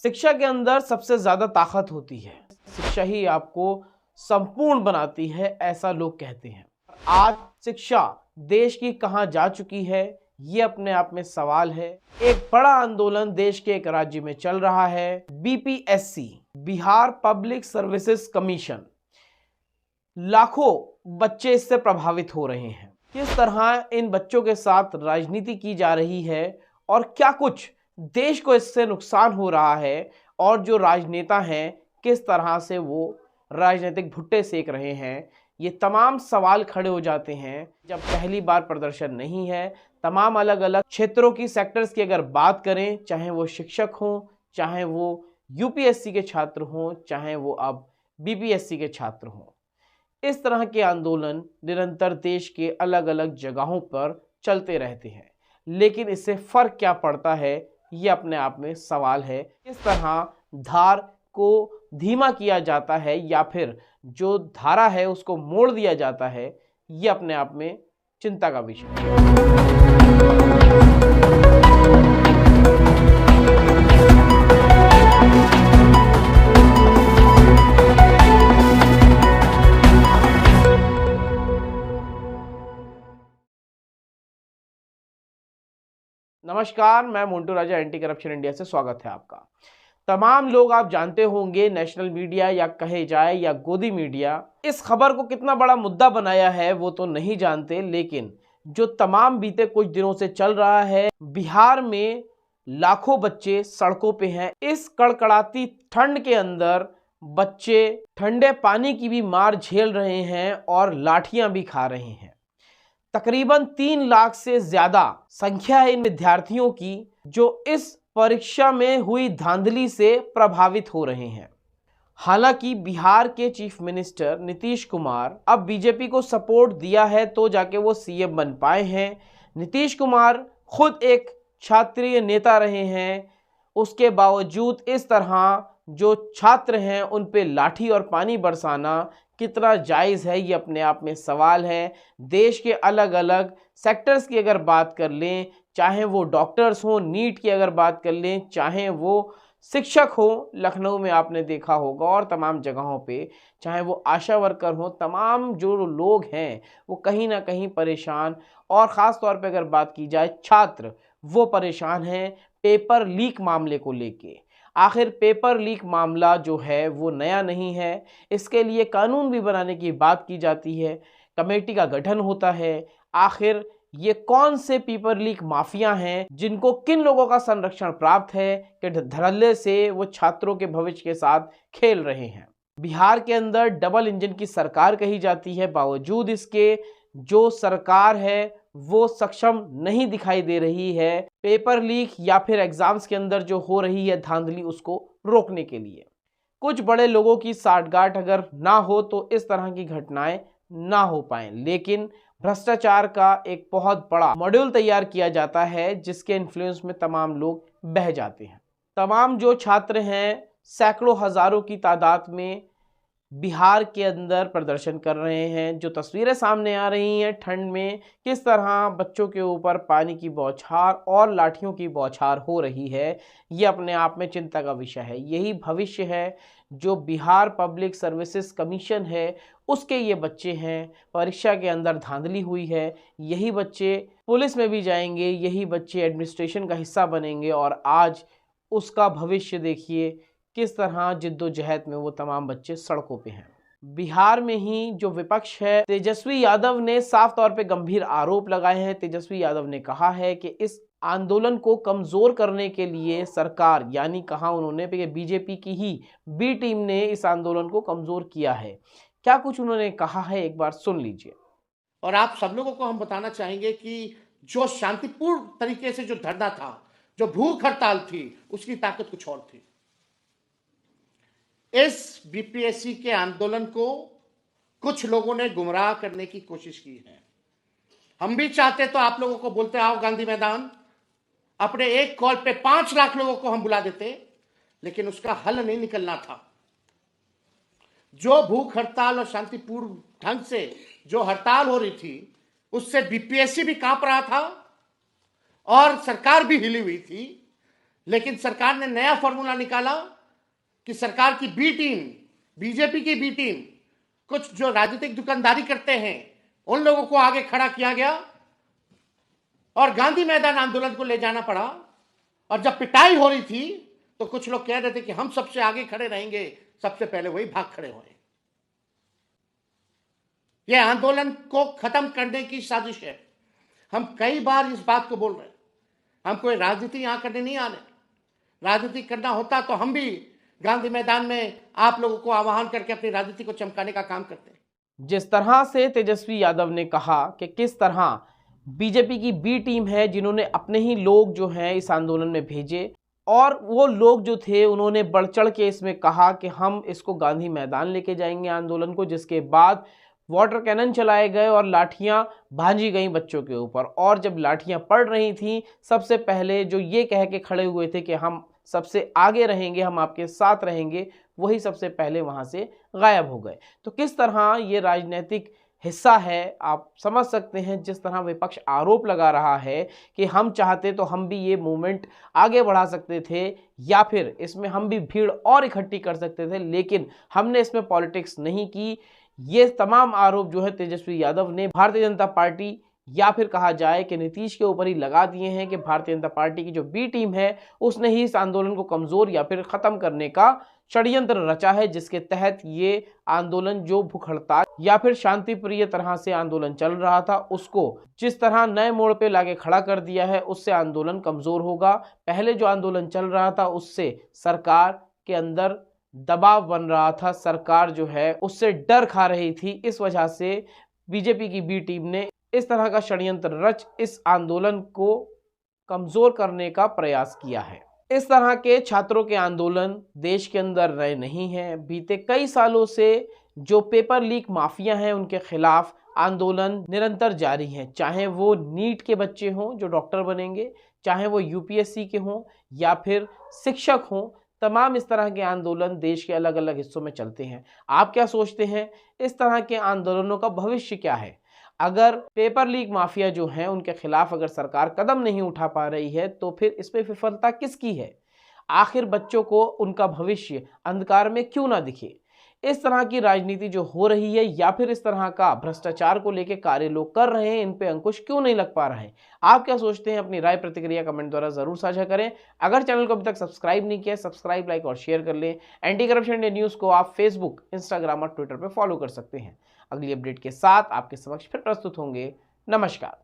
शिक्षा के अंदर सबसे ज्यादा ताकत होती है। शिक्षा ही आपको संपूर्ण बनाती है, ऐसा लोग कहते हैं। आज शिक्षा देश की कहां जा चुकी है, ये अपने आप में सवाल है। एक बड़ा आंदोलन देश के एक राज्य में चल रहा है, BPSC, Bihar public services commission. लाखों बच्चे इससे प्रभावित हो रहे हैं। किस तरह इन बच्चों के साथ राजनीति की जा रही है और क्या कुछ देश को इससे नुकसान हो रहा है, और जो राजनेता हैं किस तरह से वो राजनीतिक भुट्टे सेक रहे हैं, ये तमाम सवाल खड़े हो जाते हैं जब पहली बार प्रदर्शन नहीं है। तमाम अलग अलग क्षेत्रों की, सेक्टर्स की अगर बात करें, चाहे वो शिक्षक हों, चाहे वो यूपीएससी के छात्र हों, चाहे वो अब बीपीएससी के छात्र हों, इस तरह के आंदोलन निरंतर देश के अलग अलग जगहों पर चलते रहते हैं। लेकिन इससे फर्क क्या पड़ता है, ये अपने आप में सवाल है। किस तरह धार को धीमा किया जाता है या फिर जो धारा है उसको मोड़ दिया जाता है, ये अपने आप में चिंता का विषय है। नमस्कार, मैं मोन्टू राजा, एंटी करप्शन इंडिया से स्वागत है आपका। तमाम लोग आप जानते होंगे, नेशनल मीडिया या कहे जाए या गोदी मीडिया, इस खबर को कितना बड़ा मुद्दा बनाया है वो तो नहीं जानते। लेकिन जो तमाम बीते कुछ दिनों से चल रहा है, बिहार में लाखों बच्चे सड़कों पे हैं। इस कड़कड़ाती ठंड के अंदर बच्चे ठंडे पानी की भी मार झेल रहे हैं और लाठियां भी खा रहे हैं। तकरीबन 3 लाख से ज्यादा संख्या है इन विद्यार्थियों की जो इस परीक्षा में हुई धांधली से प्रभावित हो रहे हैं। हालांकि बिहार के चीफ मिनिस्टर नीतीश कुमार अब बीजेपी को सपोर्ट दिया है तो जाके वो सीएम बन पाए हैं। नीतीश कुमार खुद एक छात्रीय नेता रहे हैं, उसके बावजूद इस तरह जो छात्र हैं उन पे लाठी और पानी बरसाना कितना जायज़ है, ये अपने आप में सवाल है। देश के अलग अलग सेक्टर्स की अगर बात कर लें, चाहे वो डॉक्टर्स हों, नीट की अगर बात कर लें, चाहे वो शिक्षक हो, लखनऊ में आपने देखा होगा और तमाम जगहों पे, चाहे वो आशा वर्कर हो, तमाम जो लोग हैं वो कहीं ना कहीं परेशान। और ख़ास तौर पे अगर बात की जाए छात्र, वो परेशान हैं पेपर लीक मामले को लेके। आखिर पेपर लीक मामला जो है वो नया नहीं है, इसके लिए कानून भी बनाने की बात की जाती है, कमेटी का गठन होता है। आखिर ये कौन से पेपर लीक माफिया हैं, जिनको किन लोगों का संरक्षण प्राप्त है कि धड़ल्ले से वो छात्रों के भविष्य के साथ खेल रहे हैं। बिहार के अंदर डबल इंजन की सरकार कही जाती है, बावजूद इसके जो सरकार है वो सक्षम नहीं दिखाई दे रही है पेपर लीक या फिर एग्जाम्स के अंदर जो हो रही है धांधली उसको रोकने के लिए। कुछ बड़े लोगों की साठगांठ अगर ना हो तो इस तरह की घटनाएं ना हो पाए, लेकिन भ्रष्टाचार का एक बहुत बड़ा मॉड्यूल तैयार किया जाता है जिसके इन्फ्लुएंस में तमाम लोग बह जाते हैं। तमाम जो छात्र हैं सैकड़ों हजारों की तादाद में बिहार के अंदर प्रदर्शन कर रहे हैं। जो तस्वीरें सामने आ रही हैं ठंड में, किस तरह बच्चों के ऊपर पानी की बौछार और लाठियों की बौछार हो रही है, ये अपने आप में चिंता का विषय है। यही भविष्य है जो बिहार पब्लिक सर्विसेज कमीशन है, उसके ये बच्चे हैं। परीक्षा के अंदर धांधली हुई है, यही बच्चे पुलिस में भी जाएंगे, यही बच्चे एडमिनिस्ट्रेशन का हिस्सा बनेंगे और आज उसका भविष्य देखिए किस तरह जिद्दोजहद में वो तमाम बच्चे सड़कों पे हैं। बिहार में ही जो विपक्ष है, तेजस्वी यादव ने साफ तौर पे गंभीर आरोप लगाए हैं। तेजस्वी यादव ने कहा है कि इस आंदोलन को कमजोर करने के लिए सरकार, यानी कहा उन्होंने कि बीजेपी की ही बी टीम ने इस आंदोलन को कमजोर किया है। क्या कुछ उन्होंने कहा है, एक बार सुन लीजिए। और आप सब लोगों को हम बताना चाहेंगे कि जो शांतिपूर्ण तरीके से जो धरना था, जो भूख हड़ताल थी, उसकी ताकत कुछ और थी। इस बीपीएससी के आंदोलन को कुछ लोगों ने गुमराह करने की कोशिश की है। हम भी चाहते तो आप लोगों को बोलते आओ गांधी मैदान, अपने एक कॉल पे 5 लाख लोगों को हम बुला देते, लेकिन उसका हल नहीं निकलना था। जो भूख हड़ताल और शांतिपूर्ण ढंग से जो हड़ताल हो रही थी, उससे बीपीएससी भी कांप रहा था और सरकार भी हिली हुई थी। लेकिन सरकार ने नया फॉर्मूला निकाला कि सरकार की बी टीम, बीजेपी की बी टीम, कुछ जो राजनीतिक दुकानदारी करते हैं उन लोगों को आगे खड़ा किया गया और गांधी मैदान आंदोलन को ले जाना पड़ा। और जब पिटाई हो रही थी तो कुछ लोग कह रहे थे कि हम सबसे आगे खड़े रहेंगे, सबसे पहले वही भाग खड़े हुए। यह आंदोलन को खत्म करने की साजिश है। हम कई बार इस बात को बोल रहे हैं, हम कोई राजनीति यहां करने नहीं आ रहे। राजनीति करना होता तो हम भी गांधी मैदान में आप लोगों को आह्वान करके अपनी राजनीति को चमकाने का काम करते हैं। जिस तरह से तेजस्वी यादव ने कहा कि किस तरह बीजेपी की बी टीम है जिन्होंने अपने ही लोग जो हैं इस आंदोलन में भेजे, और वो लोग जो थे उन्होंने बढ़ चढ़ के इसमें कहा कि हम इसको गांधी मैदान लेके जाएंगे आंदोलन को, जिसके बाद वाटर कैनन चलाए गए और लाठियां भांजी गई बच्चों के ऊपर। और जब लाठियां पड़ रही थी, सबसे पहले जो ये कह के खड़े हुए थे कि हम सबसे आगे रहेंगे, हम आपके साथ रहेंगे, वही सबसे पहले वहां से गायब हो गए। तो किस तरह ये राजनीतिक हिस्सा है, आप समझ सकते हैं। जिस तरह विपक्ष आरोप लगा रहा है कि हम चाहते तो हम भी ये मूवमेंट आगे बढ़ा सकते थे, या फिर इसमें हम भी भीड़ और इकट्ठी कर सकते थे, लेकिन हमने इसमें पॉलिटिक्स नहीं की। ये तमाम आरोप जो है तेजस्वी यादव ने भारतीय जनता पार्टी या फिर कहा जाए कि नीतीश के ऊपर ही लगा दिए हैं कि भारतीय जनता पार्टी की जो बी टीम है उसने ही इस आंदोलन को कमजोर या फिर खत्म करने का षड्यंत्र रचा है, जिसके तहत ये आंदोलन जो भूख हड़ताल या फिर शांतिप्रिय तरह से आंदोलन चल रहा था उसको जिस तरह नए मोड़ पे लाके खड़ा कर दिया है, उससे आंदोलन कमजोर होगा। पहले जो आंदोलन चल रहा था उससे सरकार के अंदर दबाव बन रहा था, सरकार जो है उससे डर खा रही थी। इस वजह से बीजेपी की बी टीम ने इस तरह का षड्यंत्र रच इस आंदोलन को कमजोर करने का प्रयास किया है। इस तरह के छात्रों के आंदोलन देश के अंदर नए नहीं हैं। बीते कई सालों से जो पेपर लीक माफिया हैं उनके खिलाफ आंदोलन निरंतर जारी है, चाहे वो नीट के बच्चे हों जो डॉक्टर बनेंगे, चाहे वो यूपीएससी के हों या फिर शिक्षक हों। तमाम इस तरह के आंदोलन देश के अलग अलग हिस्सों में चलते हैं। आप क्या सोचते हैं, इस तरह के आंदोलनों का भविष्य क्या है? अगर पेपर लीक माफिया जो हैं उनके खिलाफ अगर सरकार कदम नहीं उठा पा रही है तो फिर इसमें विफलता किसकी है? आखिर बच्चों को उनका भविष्य अंधकार में क्यों ना दिखे? इस तरह की राजनीति जो हो रही है या फिर इस तरह का भ्रष्टाचार को लेकर कार्य लोग कर रहे हैं, इन पे अंकुश क्यों नहीं लग पा रहा है? आप क्या सोचते हैं? अपनी राय प्रतिक्रिया कमेंट द्वारा जरूर साझा करें। अगर चैनल को अभी तक सब्सक्राइब नहीं किया, सब्सक्राइब, लाइक और शेयर कर लें। एंटी करप्शन इंडिया न्यूज को आप फेसबुक, इंस्टाग्राम और ट्विटर पर फॉलो कर सकते हैं। अगली अपडेट के साथ आपके समक्ष फिर प्रस्तुत होंगे। नमस्कार।